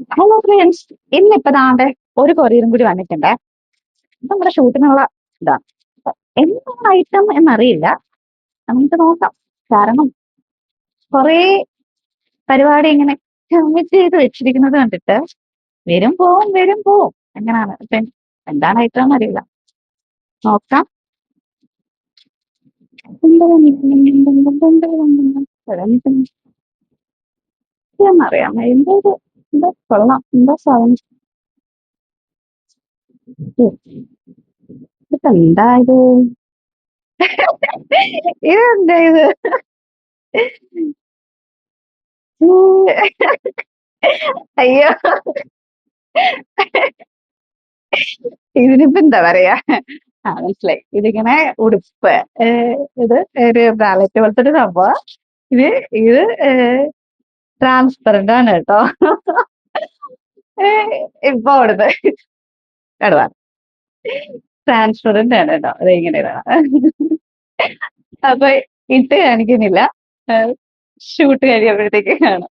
Hello friends, ഇന്നിപ്പോ ദാണ്ടെ ഒരു കൊറിയറും കൂടി വന്നിട്ടുണ്ടേ. ഇത് നമ്മുടെ ഷൂട്ടിനുള്ള ഇതാണ്. അപ്പൊ എന്താണ് ഐറ്റം എന്നറിയില്ല. നമുക്ക് നോക്കാം. കാരണം കുറേ പരിപാടി ഇങ്ങനെ കമ്മിറ്റ് ചെയ്ത് വെച്ചിരിക്കുന്നത് കണ്ടിട്ട് വരും പോവും എങ്ങനെയാണ് ഇപ്പൊ എന്താണ് ഐറ്റം എന്നറിയില്ല. നോക്കാം. എന്നറിയാം എന്തോ എന്തോ കൊള്ളാം, എന്തോ സാധനം. ഇതിപ്പോ എന്താ ഇത്? ഇതെന്താ ഇത്? അയ്യോ, ഇതിനിപ്പോ എന്താ പറയാ? മനസ്സിലായി. ഇതിങ്ങനെ ഉടുപ്പ്, ഇത് ഒരു ബ്രാലറ്റ് പോലത്തെ ഒരു സംഭവം. ഇത് ഇത് ട്രാൻസ്പെറന്റ് ആണ് കേട്ടോ. ഇപ്പൊ അവിടുന്ന് കടുവ ട്രാൻസ്പെറന്റ് ആണ് കേട്ടോ. അത് ഇങ്ങനെ അപ്പൊ ഇട്ട് കാണിക്കുന്നില്ല. ഷൂട്ട് കഴിയുമ്പോഴത്തേക്ക് കാണാം.